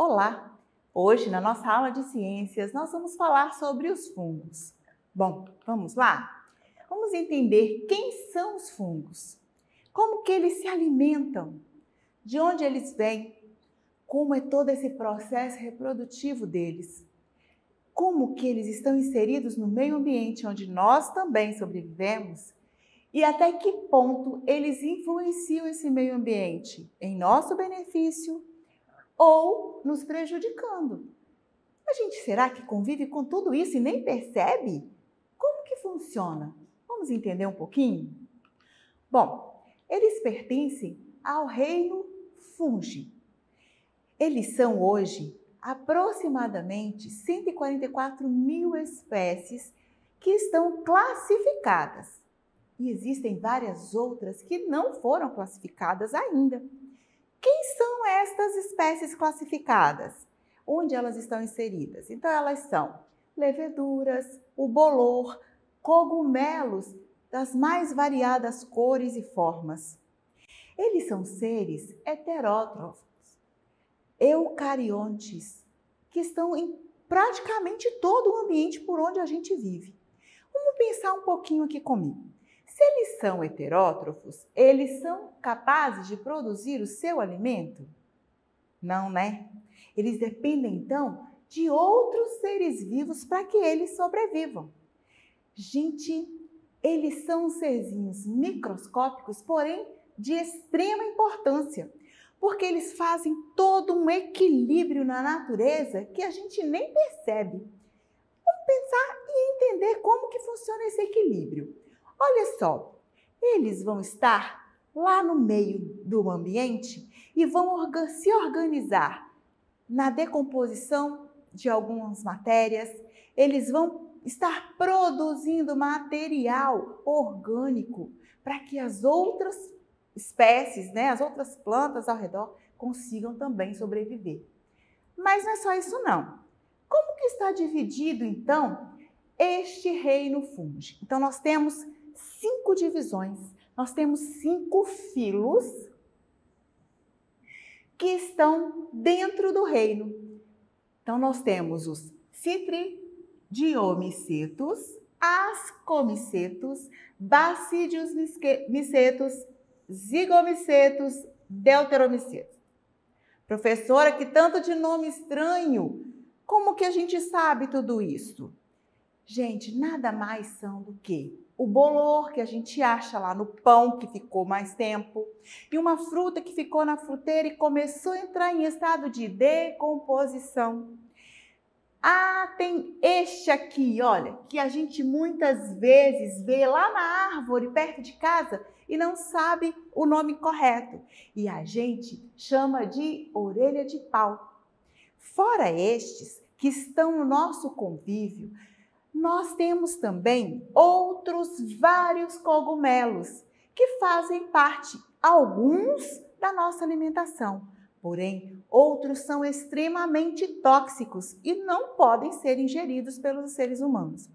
Olá! Hoje, na nossa aula de ciências, nós vamos falar sobre os fungos. Bom, vamos lá? Vamos entender quem são os fungos, como que eles se alimentam, de onde eles vêm, como é todo esse processo reprodutivo deles, como que eles estão inseridos no meio ambiente onde nós também sobrevivemos e até que ponto eles influenciam esse meio ambiente em nosso benefício ou nos prejudicando. A gente será que convive com tudo isso e nem percebe? Como que funciona? Vamos entender um pouquinho? Bom, eles pertencem ao reino Fungi. Eles são hoje aproximadamente 144 mil espécies que estão classificadas. E existem várias outras que não foram classificadas ainda. Quem são estas espécies classificadas? Onde elas estão inseridas? Então, elas são leveduras, o bolor, cogumelos das mais variadas cores e formas. Eles são seres heterótrofos, eucariontes, que estão em praticamente todo o ambiente por onde a gente vive. Vamos pensar um pouquinho aqui comigo. Se eles são heterótrofos, eles são capazes de produzir o seu alimento? Não, né? Eles dependem, então, de outros seres vivos para que eles sobrevivam. Gente, eles são serzinhos microscópicos, porém de extrema importância, porque eles fazem todo um equilíbrio na natureza que a gente nem percebe. Vamos pensar e entender como que funciona esse equilíbrio. Olha só, eles vão estar lá no meio do ambiente e vão se organizar na decomposição de algumas matérias, eles vão estar produzindo material orgânico para que as outras espécies, as outras plantas ao redor consigam também sobreviver. Mas não é só isso não. Como que está dividido então este reino Fungi? Então nós temos 5 divisões, nós temos 5 filos que estão dentro do reino. Então nós temos os citridiomicetos, ascomicetos, basidiomicetos, zigomicetos, deuteromicetos. Professora, que tanto de nome estranho, como que a gente sabe tudo isso? Gente, nada mais são do que o bolor que a gente acha lá no pão que ficou mais tempo e uma fruta que ficou na fruteira e começou a entrar em estado de decomposição. Ah, tem este aqui, olha, que a gente muitas vezes vê lá na árvore perto de casa e não sabe o nome correto. E a gente chama de orelha de pau. Fora estes que estão no nosso convívio, nós temos também outros vários cogumelos que fazem parte, alguns, da nossa alimentação. Porém, outros são extremamente tóxicos e não podem ser ingeridos pelos seres humanos.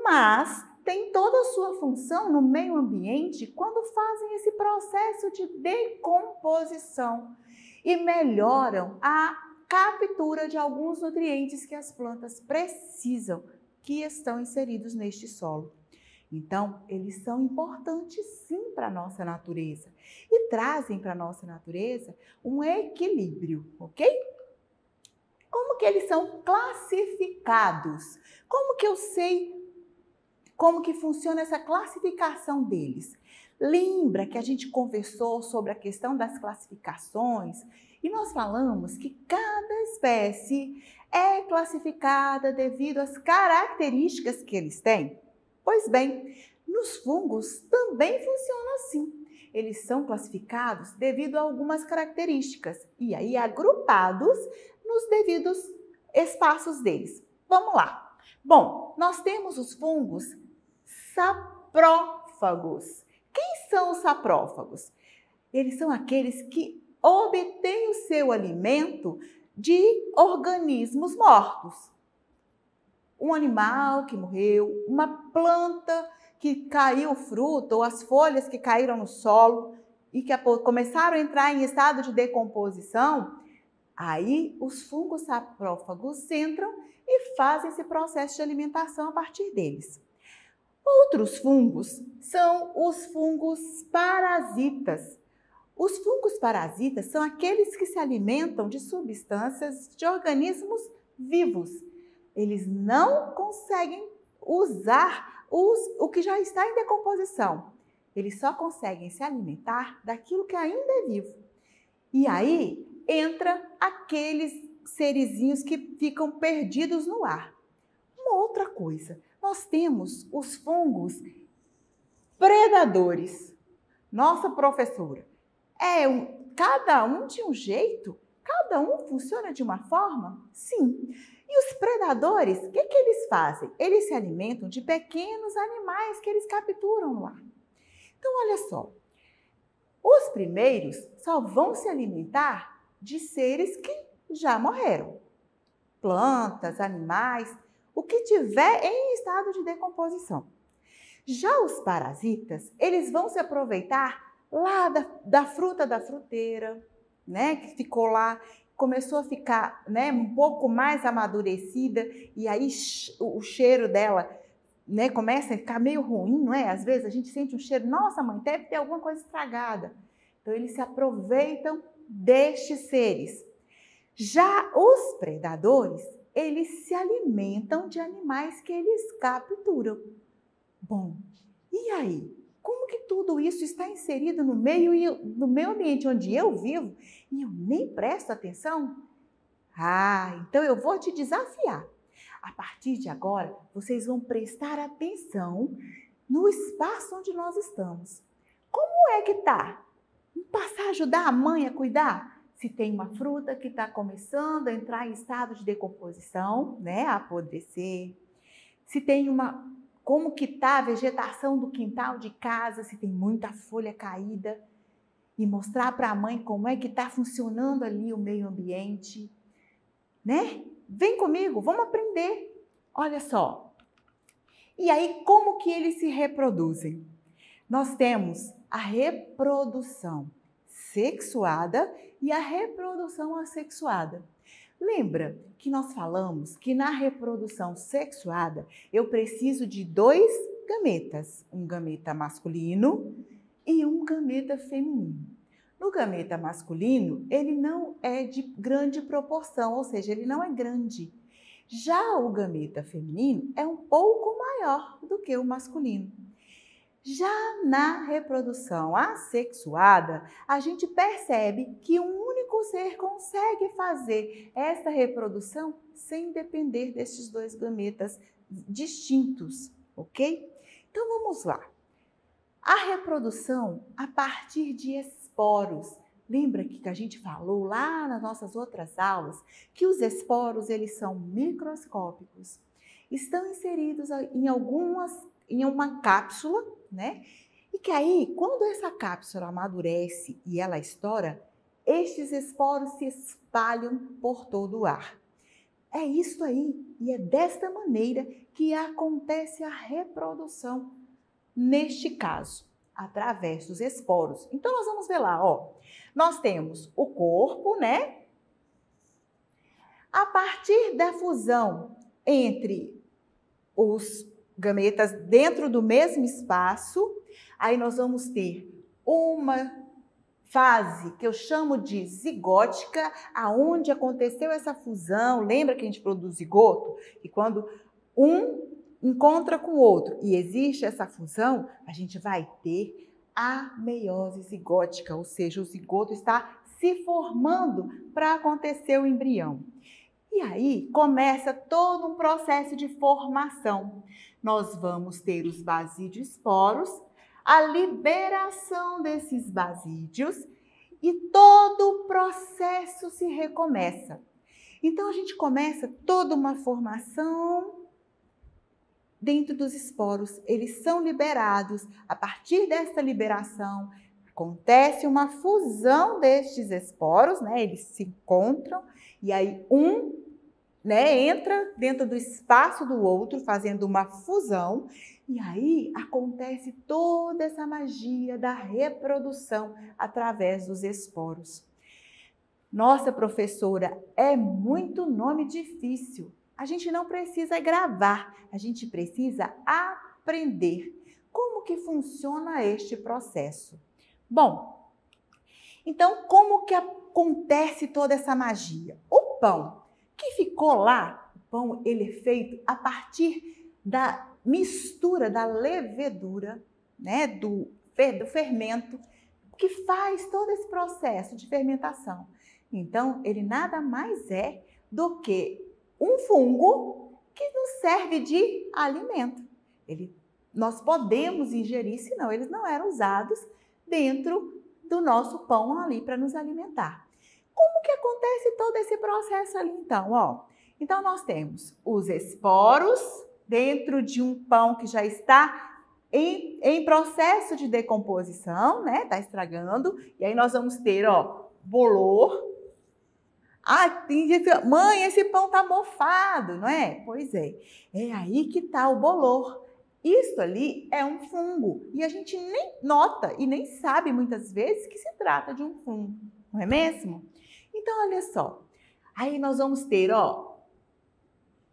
Mas tem toda a sua função no meio ambiente quando fazem esse processo de decomposição e melhoram a captura de alguns nutrientes que as plantas precisam, que estão inseridos neste solo. Então, eles são importantes sim para a nossa natureza e trazem para a nossa natureza um equilíbrio, ok? Como que eles são classificados? Como que eu sei como que funciona essa classificação deles? Lembra que a gente conversou sobre a questão das classificações e nós falamos que cada espécie é classificada devido às características que eles têm? Pois bem, nos fungos também funciona assim. Eles são classificados devido a algumas características e aí agrupados nos devidos espaços deles. Vamos lá. Bom, nós temos os fungos saprófagos. Quem são os saprófagos? Eles são aqueles que obtêm o seu alimento de organismos mortos. Um animal que morreu, uma planta que caiu o fruto ou as folhas que caíram no solo e que começaram a entrar em estado de decomposição, Aí os fungos saprófagos entram e fazem esse processo de alimentação a partir deles. Outros fungos são os fungos parasitas. Os fungos parasitas são aqueles que se alimentam de substâncias de organismos vivos. Eles não conseguem usar o que já está em decomposição. Eles só conseguem se alimentar daquilo que ainda é vivo. E aí entra aqueles serizinhos que ficam perdidos no ar. Uma outra coisa, nós temos os fungos predadores. Nossa professora, cada um de um jeito? Cada um funciona de uma forma? Sim. E os predadores, o que eles fazem? Eles se alimentam de pequenos animais que eles capturam no ar. Então, olha só, os primeiros só vão se alimentar de seres que já morreram. Plantas, animais, o que tiver em estado de decomposição. Já os parasitas, eles vão se aproveitar lá da fruta da fruteira, né, que ficou lá, começou a ficar, né, um pouco mais amadurecida e aí o cheiro dela, né, começa a ficar meio ruim, não é? Às vezes a gente sente um cheiro, nossa mãe, deve ter alguma coisa estragada. Então eles se aproveitam destes seres. Já os predadores, eles se alimentam de animais que eles capturam. Bom, e aí? Como que tudo isso está inserido no meu ambiente onde eu vivo e eu nem presto atenção? Então eu vou te desafiar. A partir de agora, vocês vão prestar atenção no espaço onde nós estamos. Como é que está? Passar a ajudar a mãe a cuidar? Se tem uma fruta que está começando a entrar em estado de decomposição, né, a apodrecer. Se tem como que está a vegetação do quintal de casa, se tem muita folha caída. E mostrar para a mãe como é que está funcionando ali o meio ambiente, né? Vem comigo, vamos aprender. Olha só. E aí, como que eles se reproduzem? Nós temos a reprodução sexuada e a reprodução assexuada. Lembra que nós falamos que na reprodução sexuada eu preciso de 2 gametas, um gameta masculino e um gameta feminino. No gameta masculino, ele não é de grande proporção, ou seja, ele não é grande. Já o gameta feminino é um pouco maior do que o masculino. Já na reprodução assexuada, a gente percebe que um único ser consegue fazer essa reprodução sem depender desses 2 gametas distintos, ok? Então vamos lá. A reprodução a partir de esporos. Lembra que a gente falou lá nas nossas outras aulas que os esporos eles são microscópicos. Estão inseridos em uma cápsula, né? E que aí, quando essa cápsula amadurece e ela estoura, estes esporos se espalham por todo o ar. É isso aí, e é desta maneira que acontece a reprodução, neste caso, através dos esporos. Então, nós vamos ver lá, ó. Nós temos o corpo, né? A partir da fusão entre os gametas dentro do mesmo espaço, aí nós vamos ter uma fase que eu chamo de zigótica, aonde aconteceu essa fusão. Lembra que a gente produz zigoto? E quando um encontra com o outro e existe essa fusão, a gente vai ter a meiose zigótica, ou seja, o zigoto está se formando para acontecer o embrião. E aí começa todo um processo de formação. Nós vamos ter os basidiosporos, a liberação desses basídios e todo o processo se recomeça. Então a gente começa toda uma formação dentro dos esporos. Eles são liberados. A partir dessa liberação, acontece uma fusão destes esporos, né? Eles se encontram e aí entra dentro do espaço do outro, fazendo uma fusão, e aí acontece toda essa magia da reprodução através dos esporos. Nossa, professora, é muito nome difícil. A gente não precisa gravar, a gente precisa aprender. Como que funciona este processo? Bom, então como que acontece toda essa magia? O pão que ficou lá, o pão ele é feito a partir da mistura da levedura, né, do fermento, que faz todo esse processo de fermentação. Então, ele nada mais é do que um fungo que nos serve de alimento. Nós podemos ingerir, senão eles não eram usados dentro do nosso pão ali para nos alimentar. Como que acontece todo esse processo ali então? Então, nós temos os esporos dentro de um pão que já está em processo de decomposição, né? Está estragando. E aí nós vamos ter, bolor. Tem gente que, mãe, esse pão tá mofado, não é? Pois é. É aí que tá o bolor. Isso ali é um fungo. E a gente nem nota e nem sabe muitas vezes que se trata de um fungo. Não é mesmo? Então, olha só. Aí nós vamos ter,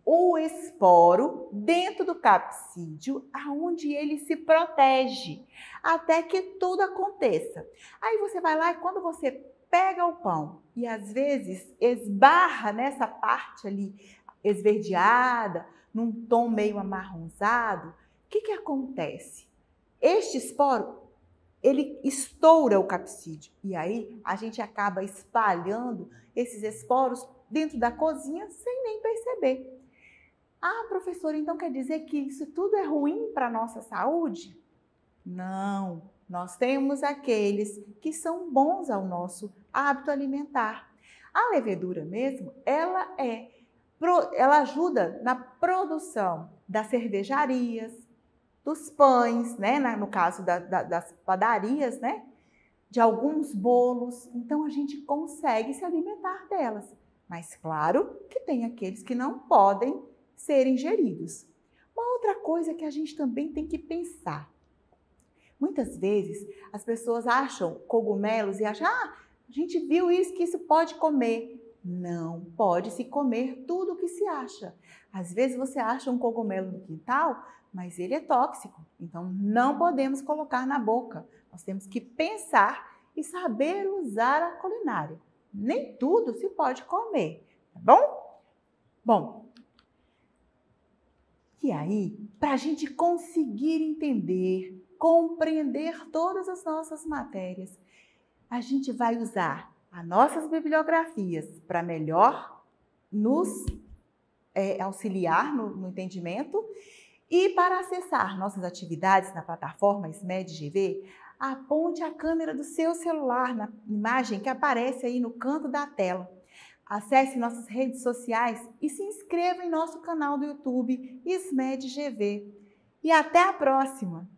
o esporo dentro do capsídeo, aonde ele se protege até que tudo aconteça. Aí você vai lá e quando você pega o pão e às vezes esbarra nessa parte ali esverdeada, num tom meio amarronzado, o que acontece? Este esporo, ele estoura o capsídeo e aí a gente acaba espalhando esses esporos dentro da cozinha sem nem perceber. Ah, professora, então quer dizer que isso tudo é ruim para a nossa saúde? Não, nós temos aqueles que são bons ao nosso hábito alimentar. A levedura mesmo, ela ajuda na produção das cervejarias, dos pães, né? No caso das padarias, né? De alguns bolos. Então, a gente consegue se alimentar delas. Mas, claro, que tem aqueles que não podem ser ingeridos. Uma outra coisa que a gente também tem que pensar. Muitas vezes as pessoas acham cogumelos e acham, a gente viu isso, que isso pode comer. Não pode se comer tudo o que se acha. Às vezes você acha um cogumelo no quintal, mas ele é tóxico. Então não podemos colocar na boca. Nós temos que pensar e saber usar a culinária. Nem tudo se pode comer, tá bom? Bom, e aí, para a gente conseguir entender, compreender todas as nossas matérias, a gente vai usar as nossas bibliografias para melhor nos auxiliar no entendimento e para acessar nossas atividades na plataforma SMED-GV, aponte a câmera do seu celular na imagem que aparece aí no canto da tela. Acesse nossas redes sociais e se inscreva em nosso canal do YouTube SMED-GV. E até a próxima!